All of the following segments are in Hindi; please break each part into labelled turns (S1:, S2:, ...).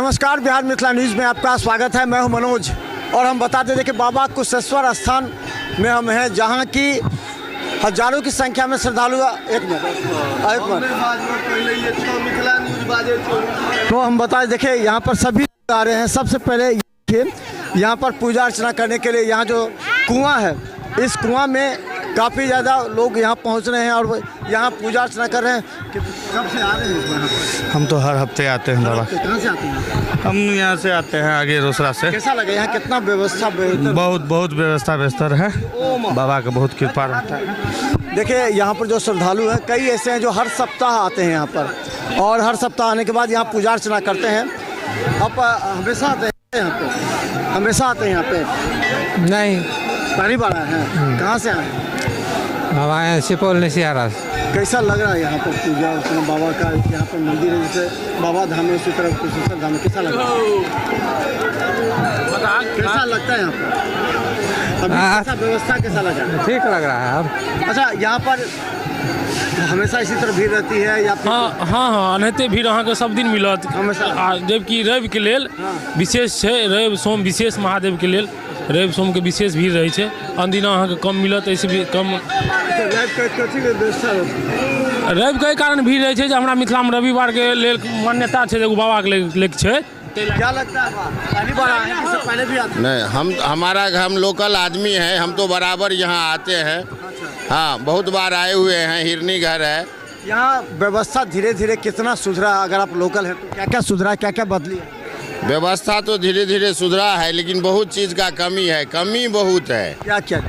S1: नमस्कार, बिहार मिथिला न्यूज़ में आपका स्वागत है। मैं हूं मनोज और हम बताते थे कि बाबा कुशेश्वर स्थान में हम हैं, जहां की हजारों की संख्या में श्रद्धालु तो हम बता देखिए यहाँ पर सभी आ रहे हैं। सबसे पहले यहाँ पर पूजा अर्चना करने के लिए यहाँ जो कुआं है, इस कुआं में काफ़ी ज़्यादा लोग यहाँ पहुँच रहे हैं और यहाँ पूजा अर्चना कर रहे हैं। कब से आ रहे हैं?
S2: हम तो हर हफ्ते आते हैं बाबा।
S1: कहाँ से आते हैं?
S2: हम यहाँ से आते हैं आगे रोसड़ा से।
S1: कैसा लगा यहाँ? कितना व्यवस्था?
S2: बहुत व्यवस्था बेहतर है। बाबा का बहुत कृपा रहता है।
S1: देखिए यहाँ पर जो श्रद्धालु हैं, कई ऐसे हैं जो हर सप्ताह आते हैं यहाँ पर, और हर सप्ताह आने के बाद यहाँ पूजा अर्चना करते हैं। आप हमेशा आते हैं यहाँ पे? हमेशा आते हैं यहाँ पे?
S3: नहीं,
S1: पहली बार आए हैं। कहाँ से आए हैं?
S3: हम आए हैं सुपौल निसियारा से।
S1: कैसा लग रहा है यहाँ पर पूजा अर्चना? बाबा का यहाँ पर मंदिर है, जैसे बाबा धाम है उसी तरह कुशेश्वर धाम है। कैसा लग रहा है? कैसा लगता है यहाँ पर? अभी कैसा व्यवस्था कैसा लगा?
S3: ठीक लग रहा है अब।
S1: अच्छा, यहाँ पर हमेशा इसी तरह भीड़ रहती है या फिर?
S4: हाँ एनाहिते भीड़ अहाँके सब दिन मिलत।
S1: हमेशा?
S4: जबकि रवि के लेल विशेष छै, रवि सोम विशेष महादेव के लेल रवि सोम के विशेष भीड़ रहै छै। आन दिना अहाँके कम मिलत, ऐसे भी कम। रवि के कारण भीड़ रहै छै जे हमरा मिथिलामे रविवार के लेल मान्यता छै, एगो बाबा के लेल छै।
S1: क्या लगता है पहली बार आए हैं? इससे पहले भी आते?
S5: नहीं, हम लोकल आदमी हैं, हम तो बराबर यहाँ आते हैं। हाँ, बहुत बार आए हुए हैं। हिरनी घर है
S1: यहाँ। व्यवस्था धीरे धीरे कितना सुधरा? अगर आप लोकल हैं तो क्या क्या सुधरा, क्या क्या बदली है?
S5: व्यवस्था तो धीरे धीरे सुधरा है, लेकिन बहुत चीज़ का कमी है। कमी बहुत है।
S1: क्या क्या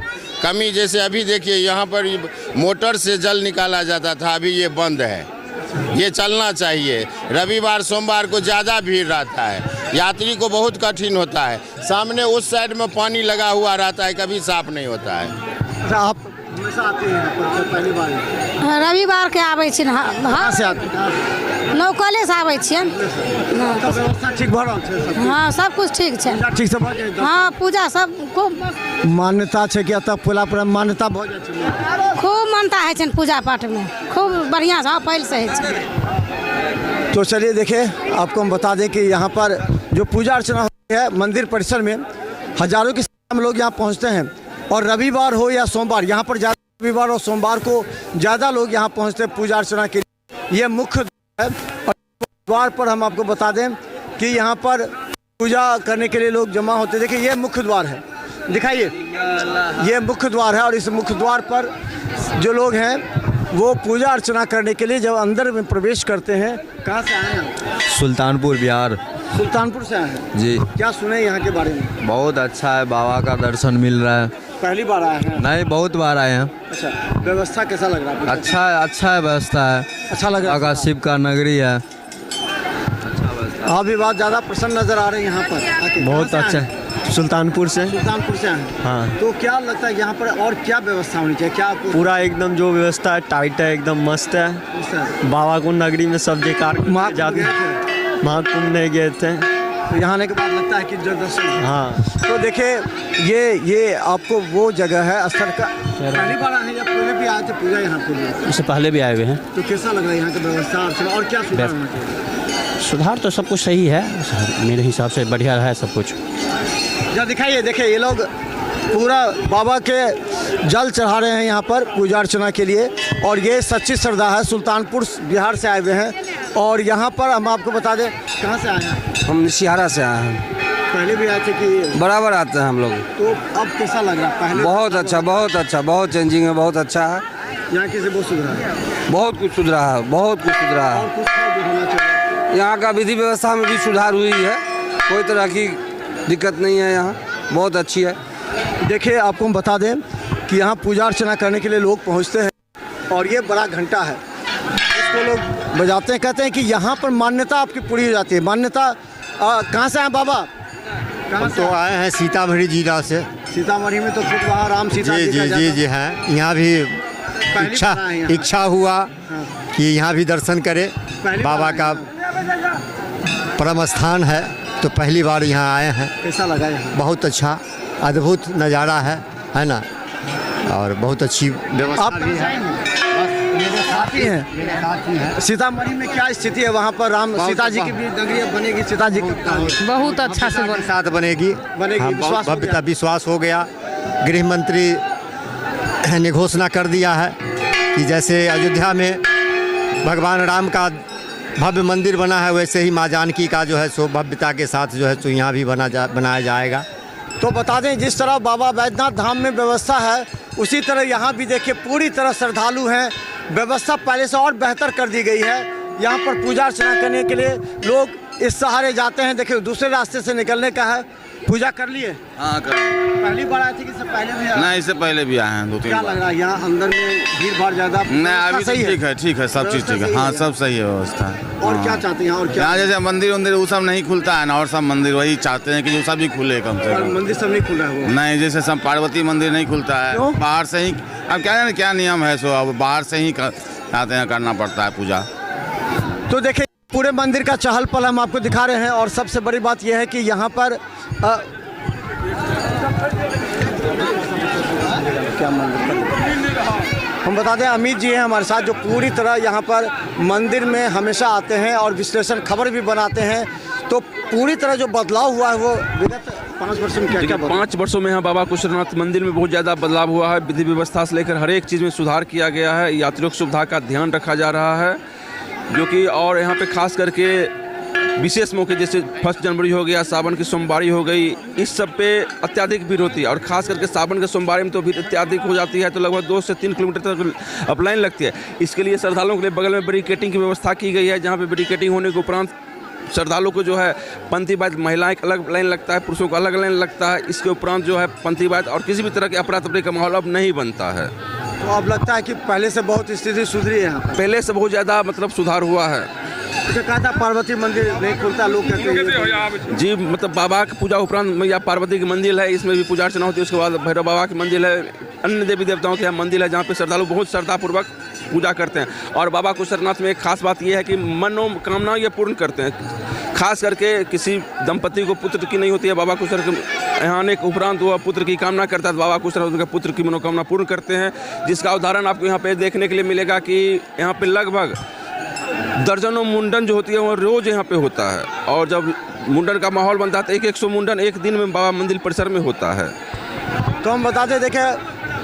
S5: कमी? जैसे अभी देखिए यहाँ पर मोटर से जल निकाला जाता था, अभी ये बंद है। ये चलना चाहिए। रविवार सोमवार को ज़्यादा भीड़ रहता है, यात्री को बहुत कठिन होता है। सामने उस साइड में पानी लगा हुआ रहता है, कभी साफ नहीं होता है।
S1: अच्छा, आप हमेशा आते हैं यहाँ पर? पहली बार
S6: रविवार के आबै छी।
S1: कहाँ से आते हैं?
S6: नौकले से आबै छियन।
S1: तो व्यवस्था ठीक भऽ रहल छै?
S6: हाँ, सब कुछ ठीक छै।
S1: पूजा ठीक से भऽ जाइ छै?
S6: हाँ, पूजा सब खूब
S1: मान्यता छै कि एतऽ पूरा मान्यता भऽ जाइ छै?
S6: खूब मानता है छन पूजा पाठ में, खूब बढ़िया से पहले से है।
S1: तो चलिए देखिए, आपको हम बता दें कि यहाँ पर जो पूजा अर्चना होती है मंदिर परिसर में, हजारों की संख्या में लोग यहाँ पहुँचते हैं। और रविवार हो या सोमवार, यहाँ पर ज़्यादा रविवार और सोमवार को ज़्यादा लोग यहाँ पहुँचते हैं पूजा अर्चना के लिए। ये मुख्य द्वार है और द्वार पर हम आपको बता दें कि यहाँ पर पूजा करने के लिए लोग जमा होते हैं। देखिए, ये मुख्य द्वार है, दिखाइए, ये मुख्य द्वार है। और इस मुख्य द्वार पर जो लोग हैं वो पूजा अर्चना करने के लिए जब अंदर में प्रवेश करते हैं। कहाँ से आए हैं?
S7: सुल्तानपुर बिहार।
S1: सुल्तानपुर से आए हैं
S7: जी।
S1: क्या सुने यहाँ के बारे में?
S7: बहुत अच्छा है, बाबा का दर्शन मिल रहा है।
S1: पहली बार आए हैं?
S7: नहीं, बहुत बार आए हैं।
S1: अच्छा, व्यवस्था कैसा लग रहा है?
S7: अच्छा है, व्यवस्था है।
S1: अच्छा लग रहा है?
S7: शिव का नगरी है।
S1: आप भी बहुत ज़्यादा प्रसन्न नज़र आ रहे हैं यहाँ पर।
S7: बहुत अच्छा है। सुल्तानपुर से।
S1: सुल्तानपुर से आए हैं।
S7: हाँ।
S1: तो क्या लगता है यहाँ पर और क्या व्यवस्था होनी चाहिए? क्या आपको?
S7: पूरा एकदम जो व्यवस्था है टाइट है, एकदम मस्त है। बाबा को नगरी में सब बेकार जाते हैं। महाकुंभ नहीं गए थे,
S1: तो यहाँ आने के बाद लगता है कि जो दर्शन।
S7: हाँ।
S1: तो देखिए ये आपको वो जगह है स्थल का। पहली बार आए हैं या पहले भी आए थे पूजा यहाँ पर?
S8: इससे पहले भी आए हुए हैं।
S1: तो कैसा लग रहा है यहाँ की व्यवस्था और क्या सुधार होना चाहिए?
S8: सुधार तो सब कुछ सही है, मेरे हिसाब से बढ़िया है सब कुछ।
S1: जब दिखाइए, देखिए ये लोग पूरा बाबा के जल चढ़ा रहे हैं यहाँ पर पूजा अर्चना के लिए। और ये सच्ची श्रद्धा है। सुल्तानपुर बिहार से आए हुए हैं और यहाँ पर हम आपको बता दें, कहाँ से आए हैं?
S9: हम निसियारा से आए हैं।
S1: पहले भी आए थे कि?
S9: बराबर आते हैं हम लोग।
S1: तो अब कैसा लग रहा है? पहले
S9: बहुत अच्छा, बहुत चेंजिंग है, बहुत अच्छा है।
S1: यहाँ कैसे बहुत सुधरा है?
S9: बहुत कुछ सुधरा है, बहुत कुछ सुधरा है।
S1: और कुछ भी होना चाहिए।
S9: यहाँ का विधि व्यवस्था में भी सुधार हुई है, कोई तरह की दिक्कत नहीं है। यहाँ बहुत अच्छी है।
S1: देखिए, आपको हम बता दें कि यहाँ पूजा अर्चना करने के लिए लोग पहुँचते हैं और ये बड़ा घंटा है, इसको लोग बजाते हैं। कहते हैं कि यहाँ पर मान्यता आपकी पूरी हो जाती है। मान्यता कहाँ से आए बाबा?
S10: हम तो आए हैं सीतामढ़ी जिला से।
S1: सीतामढ़ी में तो खुद वहाँ राम सीता
S10: जी हैं। यहाँ भी इच्छा हुआ कि यहाँ भी दर्शन करें। बाबा का परम स्थान है, तो पहली बार यहाँ आए हैं।
S1: कैसा लगा यहाँ?
S10: बहुत अच्छा, अद्भुत नज़ारा है ना, और बहुत अच्छी व्यवस्था भी है।
S1: मेरे साथी हैं। सीतामढ़ी में क्या स्थिति है वहाँ पर? राम सीता जी की भी नगरी बनेगी, सीता जी की
S6: बहुत अच्छा से
S10: के साथ बनेगी।
S1: बनेगी,
S10: बहुत
S1: विश्वास हो
S10: भव्यता विश्वास हो गया। गृह मंत्री ने घोषणा कर दिया है कि जैसे अयोध्या में भगवान राम का भव्य मंदिर बना है, वैसे ही माँ जानकी का जो है सो भव्यता के साथ जो है सो यहाँ भी बनाया जाएगा।
S1: तो बता दें, जिस तरह बाबा बैद्यनाथ धाम में व्यवस्था है, उसी तरह यहाँ भी देखिए पूरी तरह श्रद्धालु हैं। व्यवस्था पहले से और बेहतर कर दी गई है। यहाँ पर पूजा अर्चना करने के लिए लोग इस सहारे जाते हैं। देखिए दूसरे रास्ते से निकलने का है। पूजा कर लिए?
S2: हाँ कर।
S1: पहली बार आए थे कि इससे पहले भी आए?
S2: नहीं, इससे पहले भी आए हैं 2-3
S1: क्या लग रहा है यहाँ अंदर में भीड़ भाड़ ज़्यादा?
S2: नहीं, अभी
S1: सही
S2: ठीक है, ठीक है, सब चीज़ ठीक है। हाँ, सब सही है व्यवस्था।
S1: और क्या चाहते हैं? और क्या
S2: यहाँ जैसे मंदिर वो सब नहीं खुलता है ना, और सब मंदिर वही चाहते हैं कि जो सब भी खुले कम से कम।
S1: मंदिर सब नहीं खुल रहा है वो?
S2: नहीं, जैसे सब पार्वती मंदिर नहीं खुलता है, बाहर से ही। अब क्या जाने क्या नियम है, सो अब बाहर से ही चाहते हैं, करना पड़ता है पूजा।
S1: तो देखिए पूरे मंदिर का चहल पहल हम आपको दिखा रहे हैं। और सबसे बड़ी बात यह है कि यहाँ पर क्या मंदिर हम बता दें, अमित जी हैं हमारे साथ, जो पूरी तरह यहाँ पर मंदिर में हमेशा आते हैं और विश्लेषण खबर भी बनाते हैं। तो पूरी तरह जो बदलाव हुआ है वो विगत 5 वर्षों में क्या
S11: 5 वर्षों में यहाँ बाबा कुशलनाथ मंदिर में बहुत ज़्यादा बदलाव हुआ है। विधि व्यवस्था से लेकर हर एक चीज़ में सुधार किया गया है। यात्रियों की सुविधा का ध्यान रखा जा रहा है, जो कि और यहाँ पे खास करके विशेष मौके जैसे 1 जनवरी हो गया, सावन की सोमवारी हो गई, इस सब पे अत्याधिक भीड़ होती है। और ख़ास करके सावन के सोमवारी में तो भीड़ अत्याधिक हो जाती है, तो लगभग 2 से 3 किलोमीटर तक अप लाइन लगती है। इसके लिए श्रद्धालुओं के लिए बगल में बैरिकेडिंग की व्यवस्था की गई है, जहाँ पे बैरिकेडिंग होने के उपरांत श्रद्धालुओं को जो है पंक्तिबद्ध, महिलाएं का अलग लाइन लगता है, पुरुषों का अलग लाइन लगता है। इसके उपरांत जो है पंक्तिबद्ध और किसी भी तरह के अफरा तफरी का माहौल अब नहीं बनता है।
S1: तो अब लगता है कि पहले से बहुत स्थिति सुधरी है यहाँ पर?
S11: पहले से बहुत ज़्यादा मतलब सुधार हुआ है।
S1: तो कहा था पार्वती मंदिर नहीं खुलता, लोग कहते हैं
S11: जी, मतलब बाबा की पूजा उपरांत मैया पार्वती की मंदिर है, इसमें भी पूजा अर्चना होती है। उसके बाद भैरव बाबा की मंदिर है, अन्य देवी देवताओं के यहाँ मंदिर है, जहाँ पे श्रद्धालु बहुत श्रद्धापूर्वक पूजा करते हैं। और बाबा कुशलनाथ में एक खास बात यह है कि मनोकामना ये पूर्ण करते हैं। खास करके किसी दंपति को पुत्र की नहीं होती है, बाबा कुशल के यहाँ आने के उपरांत वह पुत्र की कामना करता है, तो बाबा कुशल उनके पुत्र की मनोकामना पूर्ण करते हैं। जिसका उदाहरण आपको यहाँ पे देखने के लिए मिलेगा कि यहाँ पे लगभग दर्जनों मुंडन जो होती है वो रोज़ यहाँ पे होता है। और जब मुंडन का माहौल बनता है तो 100 मुंडन एक दिन में बाबा मंदिर परिसर में होता है।
S1: तो हम बताते देखें,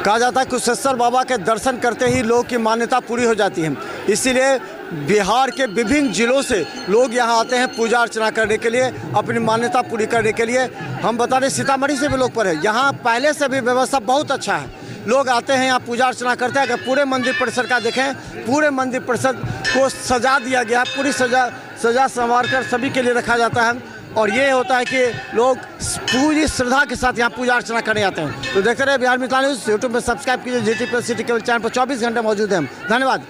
S1: कहा जाता है कुशेश्वर बाबा के दर्शन करते ही लोग की मान्यता पूरी हो जाती है। इसीलिए बिहार के विभिन्न जिलों से लोग यहाँ आते हैं पूजा अर्चना करने के लिए, अपनी मान्यता पूरी करने के लिए। हम बता दें सीतामढ़ी से भी लोग पर है, यहाँ पहले से भी व्यवस्था बहुत अच्छा है। लोग आते हैं यहाँ पूजा अर्चना करते हैं। अगर पूरे मंदिर परिसर का देखें, पूरे मंदिर परिसर को सजा दिया गया है, पूरी सजा संवार कर सभी के लिए रखा जाता है। और ये होता है कि लोग पूरी श्रद्धा के साथ यहाँ पूजा अर्चना करने आते हैं। तो देखते रहे बिहार मिथिला न्यूज़। यूट्यूब में सब्सक्राइब कीजिए, GT+ सिटी केबल चैनल पर 24 घंटे मौजूद हैं हम। धन्यवाद।